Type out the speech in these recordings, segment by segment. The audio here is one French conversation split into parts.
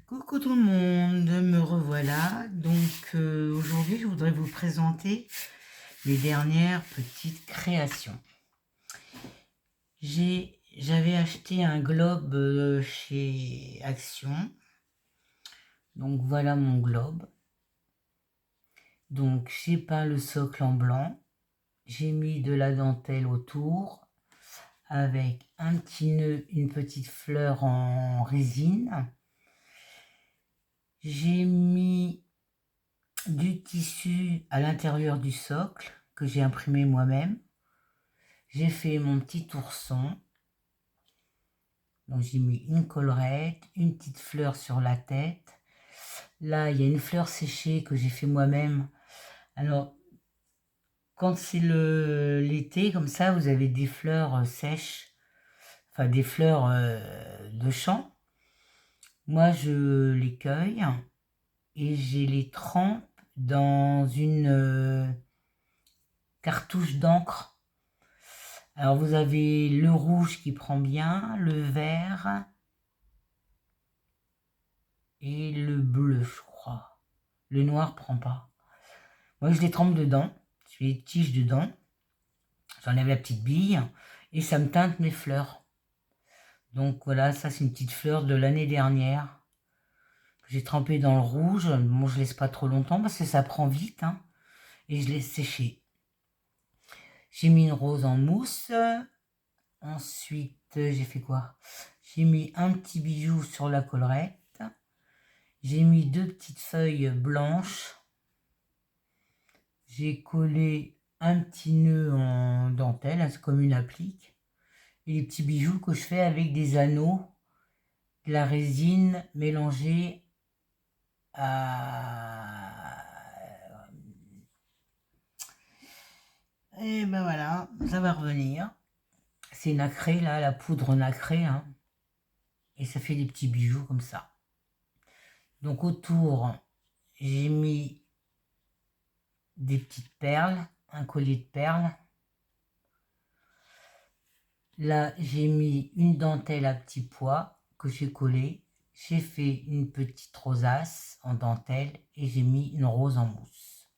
Coucou tout le monde, me revoilà. Donc aujourd'hui, je voudrais vous présenter mes dernières petites créations. J'avais acheté un globe chez Action. Donc voilà mon globe. Donc j'ai peint le socle en blanc. J'ai mis de la dentelle autour avec un petit nœud, une petite fleur en résine. J'ai mis du tissu à l'intérieur du socle que j'ai imprimé moi-même. J'ai fait mon petit ourson. Donc j'ai mis une collerette, une petite fleur sur la tête. Là, il y a une fleur séchée que j'ai fait moi-même. Alors, quand c'est l'été, comme ça, vous avez des fleurs sèches, enfin des fleurs de champ. Moi, je les cueille et je les trempe dans une cartouche d'encre. Alors vous avez le rouge qui prend bien, le vert et le bleu, je crois. Le noir prend pas. Moi je les trempe dedans, je fais les tiges dedans, j'enlève la petite bille et ça me teinte mes fleurs. Donc voilà, ça c'est une petite fleur de l'année dernière que j'ai trempée dans le rouge. Bon, je laisse pas trop longtemps parce que ça prend vite, hein, et je laisse sécher. J'ai mis une rose en mousse. Ensuite, j'ai fait quoi? J'ai mis un petit bijou sur la collerette. J'ai mis deux petites feuilles blanches. J'ai collé un petit nœud en dentelle, hein, c'est comme une applique. Et les petits bijoux que je fais avec des anneaux, de la résine mélangée à... Et ben voilà, ça va revenir. C'est nacré là, la poudre nacrée, hein. Et ça fait des petits bijoux comme ça. Donc autour, j'ai mis des petites perles, un collier de perles. Là, j'ai mis une dentelle à petits pois que j'ai collé. J'ai fait une petite rosace en dentelle et j'ai mis une rose en mousse.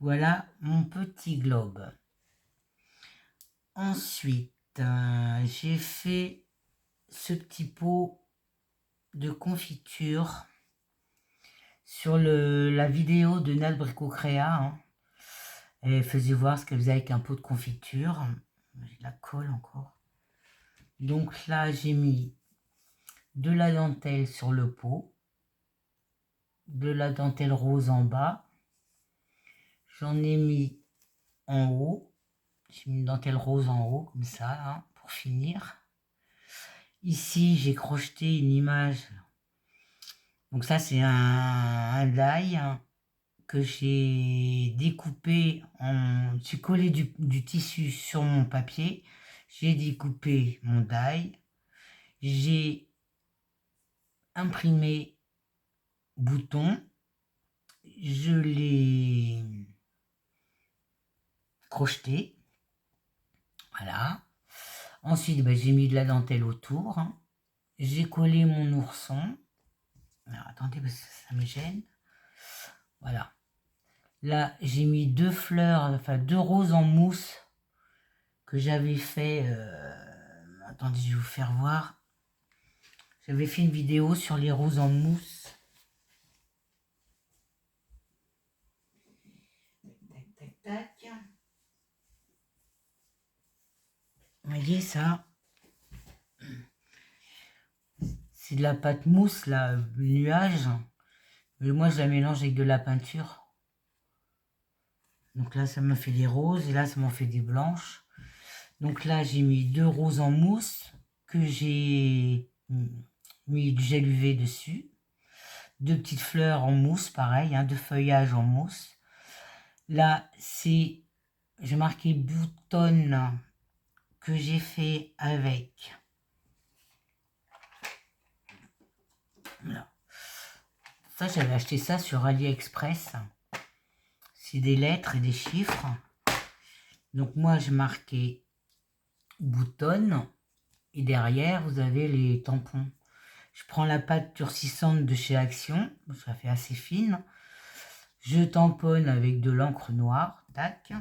Voilà mon petit globe. Ensuite, j'ai fait ce petit pot de confiture sur la vidéo de Nat Bricocréa, hein. Elle faisait voir ce qu'elle faisait avec un pot de confiture. J'ai la colle encore. Donc là, j'ai mis de la dentelle sur le pot, de la dentelle rose en bas. J'en ai mis en haut. J'ai mis une dentelle rose en haut, comme ça, hein, pour finir. Ici, j'ai crocheté une image. Donc ça, c'est un die, hein, que j'ai découpé. J'ai collé du tissu sur mon papier. J'ai découpé mon die. J'ai imprimé bouton. Je l'ai crocheté. Voilà. Ensuite, j'ai mis de la dentelle autour, hein. J'ai collé mon ourson. Alors, attendez, parce que ça me gêne. Voilà. Là, j'ai mis deux fleurs, enfin deux roses en mousse que j'avais fait. Attendez, je vais vous faire voir. J'avais fait une vidéo sur les roses en mousse. Tac, tac, tac. Vous voyez ça? C'est de la pâte mousse, là, nuage. Mais moi, je la mélange avec de la peinture. Donc là, ça m'a fait des roses et là, ça m'en fait des blanches. Donc là, j'ai mis deux roses en mousse que j'ai mis du gel UV dessus. Deux petites fleurs en mousse, pareil, hein, deux feuillages en mousse. Là, c'est, j'ai marqué bouton que j'ai fait avec. Voilà. Ça, j'avais acheté ça sur AliExpress. C'est des lettres et des chiffres. Donc moi, j'ai marqué bouton et derrière, vous avez les tampons. Je prends la pâte durcissante de chez Action, ça fait assez fine. Je tamponne avec de l'encre noire, tac.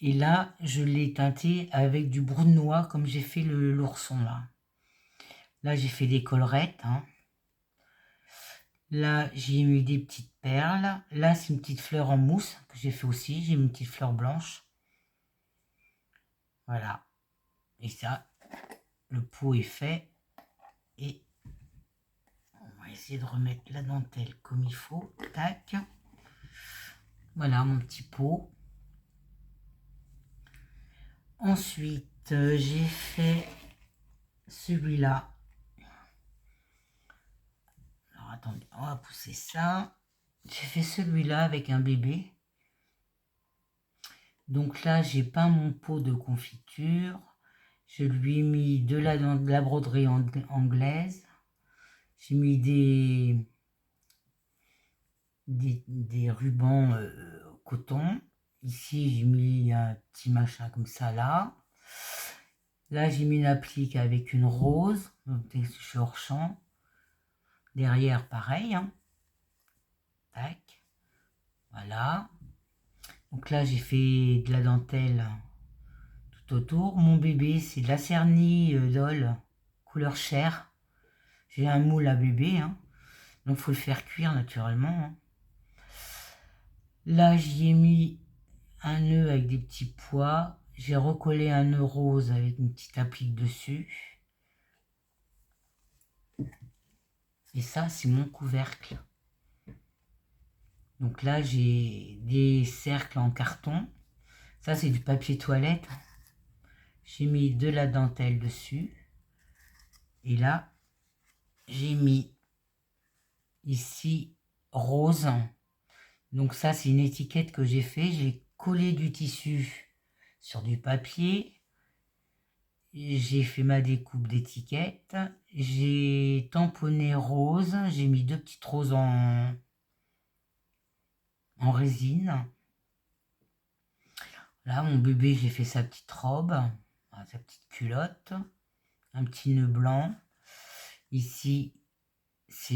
Et là, je l'ai teinté avec du brun noir comme j'ai fait l'ourson là. Là, j'ai fait des collerettes. Hein. Là, j'ai mis des petites perles. Là, c'est une petite fleur en mousse que j'ai fait aussi. J'ai mis une petite fleur blanche. Voilà. Et ça, le pot est fait. Et on va essayer de remettre la dentelle comme il faut. Tac. Voilà mon petit pot. Ensuite, j'ai fait celui-là. Alors attendez, on va pousser ça. J'ai fait celui-là avec un bébé. Donc là, j'ai peint mon pot de confiture. Je lui ai mis de la broderie anglaise. J'ai mis des rubans coton. Ici, j'ai mis un petit machin comme ça là. Là, j'ai mis une applique avec une rose. Donc, je suis hors champ. Derrière, pareil. Hein. Tac. Voilà. Donc là, j'ai fait de la dentelle tout autour. Mon bébé, c'est de la Cerny Dole, couleur chair. J'ai un moule à bébé. Hein. Donc, il faut le faire cuire naturellement. Hein. Là, j'y ai mis un nœud avec des petits pois. J'ai recollé un nœud rose avec une petite applique dessus. Et ça, c'est mon couvercle. Donc là, j'ai des cercles en carton. Ça, c'est du papier toilette. J'ai mis de la dentelle dessus. Et là, j'ai mis ici rose. Donc ça, c'est une étiquette que j'ai fait. J'ai collé du tissu sur du papier. J'ai fait ma découpe d'étiquette. J'ai tamponné rose. J'ai mis 2 petites roses en résine. Là, mon bébé, j'ai fait sa petite robe, sa petite culotte, un petit nœud blanc. Ici, c'est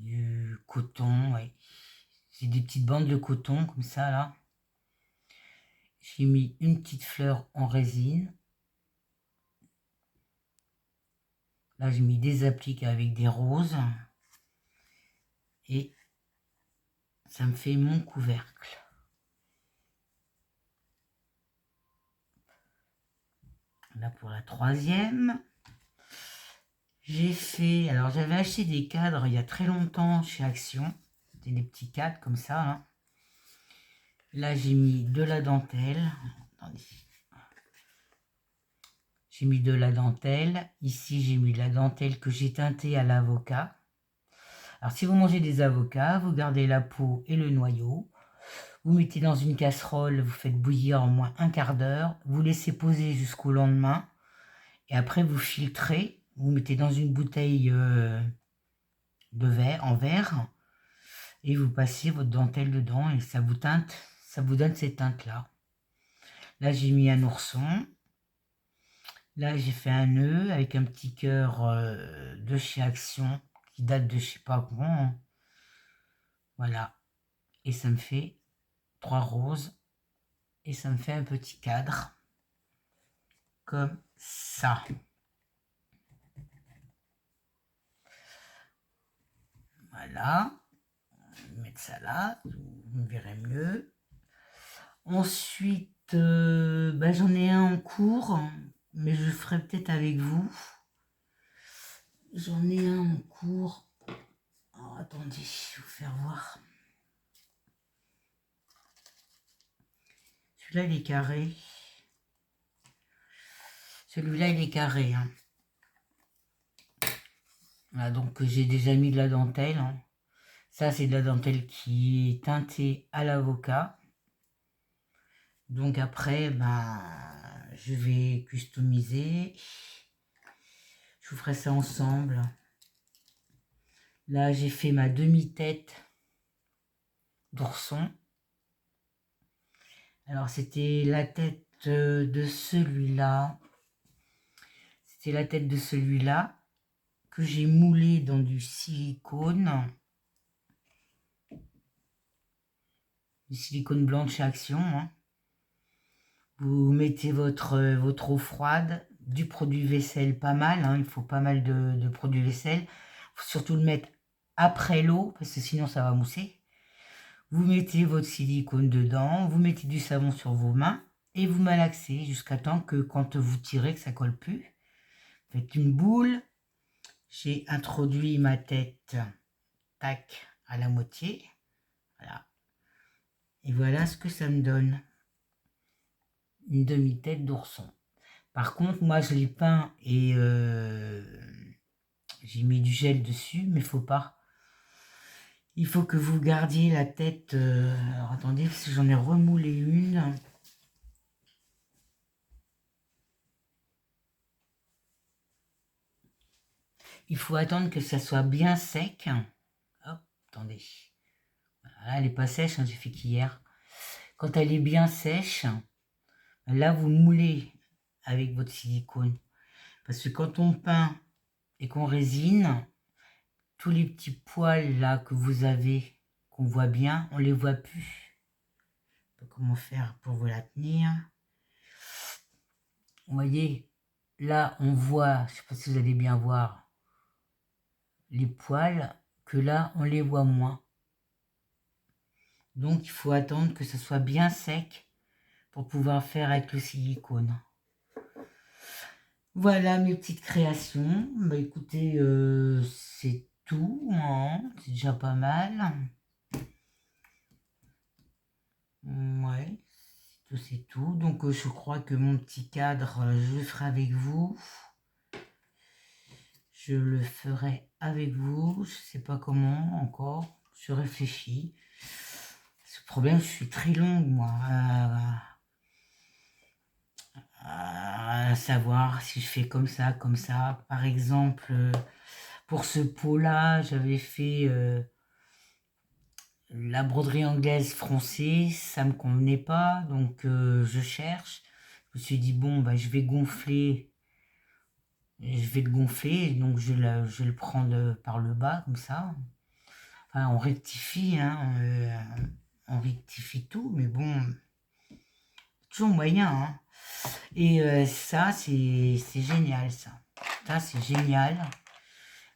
du coton, ouais. C'est des petites bandes de coton comme ça, là. J'ai mis une petite fleur en résine. Là, j'ai mis des appliques avec des roses. Et ça me fait mon couvercle. Là, pour la troisième, j'ai fait... Alors, j'avais acheté des cadres il y a très longtemps chez Action. C'était des petits cadres comme ça. Hein. Là, j'ai mis de la dentelle. Attendez. J'ai mis de la dentelle. Ici, j'ai mis de la dentelle que j'ai teintée à l'avocat. Alors, si vous mangez des avocats, vous gardez la peau et le noyau. Vous mettez dans une casserole, vous faites bouillir au moins un quart d'heure. Vous laissez poser jusqu'au lendemain. Et après, vous filtrez. Vous mettez dans une bouteille de verre, en verre. Et vous passez votre dentelle dedans. Et ça vous teinte, ça vous donne ces teintes-là. Là, j'ai mis un ourson. Là, j'ai fait un nœud avec un petit cœur de chez Action qui date de je sais pas quand. Hein. Voilà. Et ça me fait 3 roses. Et ça me fait un petit cadre. Comme ça. Voilà. Je vais mettre ça là. Vous me verrez mieux. Ensuite, j'en ai un en cours. Mais je le ferai peut-être avec vous. J'en ai un en cours. Alors, attendez, je vais vous faire voir. Celui-là, il est carré. Celui-là, il est carré. Hein. Voilà, donc j'ai déjà mis de la dentelle. Hein. Ça, c'est de la dentelle qui est teintée à l'avocat. Donc après, je vais customiser. Je vous ferai ça ensemble. Là, j'ai fait ma demi-tête d'ourson. Alors, c'était la tête de celui-là. c'est la tête de celui-là que j'ai moulé dans du silicone. Du silicone blanc de chez Action. Hein. Vous mettez votre eau froide, du produit vaisselle pas mal, hein, il faut pas mal de produit vaisselle. Il faut surtout le mettre après l'eau, parce que sinon ça va mousser. Vous mettez votre silicone dedans, vous mettez du savon sur vos mains et vous malaxez jusqu'à temps que quand vous tirez, que ça colle plus. Faites une boule. J'ai introduit ma tête, tac, à la moitié. Voilà. Et voilà ce que ça me donne. Une demi-tête d'ourson. Par contre, moi, je l'ai peint et j'ai mis du gel dessus, mais faut pas. Il faut que vous gardiez la tête... alors, attendez, parce que j'en ai remoulé une. Il faut attendre que ça soit bien sec. Hop, attendez. Voilà, elle n'est pas sèche, hein, j'ai fait qu'hier. Quand elle est bien sèche, là, vous moulez avec votre silicone. Parce que quand on peint et qu'on résine, tous les petits poils là que vous avez, qu'on voit bien, on les voit plus. Je sais pas comment faire pour vous la tenir. Vous voyez, là on voit, je sais pas si vous allez bien voir, les poils, que là on les voit moins. Donc il faut attendre que ce soit bien sec pour pouvoir faire avec le silicone. Voilà mes petites créations. Bah écoutez, c'est tout, hein. C'est déjà pas mal. Ouais, c'est tout. Donc je crois que mon petit cadre, je le ferai avec vous. Je le ferai avec vous. Je sais pas comment encore. Je réfléchis. Ce problème, je suis très longue, moi. À savoir si je fais comme ça, comme ça. Par exemple, pour ce pot-là, j'avais fait la broderie anglaise froncée. Ça me convenait pas, donc je cherche. Je me suis dit, bon, bah, je vais gonfler. Je vais le gonfler, donc je vais le prendre par le bas, comme ça. Enfin, on rectifie, hein, on rectifie tout, mais bon, toujours moyen, hein. Et ça, c'est génial, ça. Ça, c'est génial.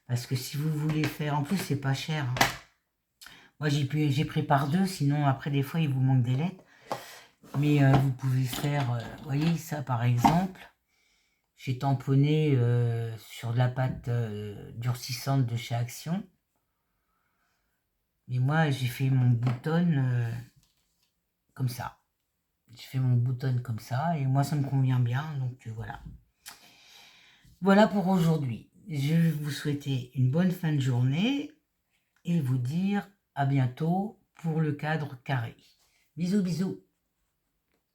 Parce que si vous voulez faire... En plus, c'est pas cher. Hein. Moi, j'ai pris par deux, sinon, après, des fois, il vous manque des lettres. Mais vous pouvez faire... vous voyez, ça, par exemple, j'ai tamponné sur de la pâte durcissante de chez Action. Mais moi, j'ai fait mon bouton comme ça. J'ai fait mon bouton comme ça, et moi, ça me convient bien, donc voilà. Voilà pour aujourd'hui. Je vais vous souhaiter une bonne fin de journée et vous dire à bientôt pour le cadre carré. Bisous, bisous.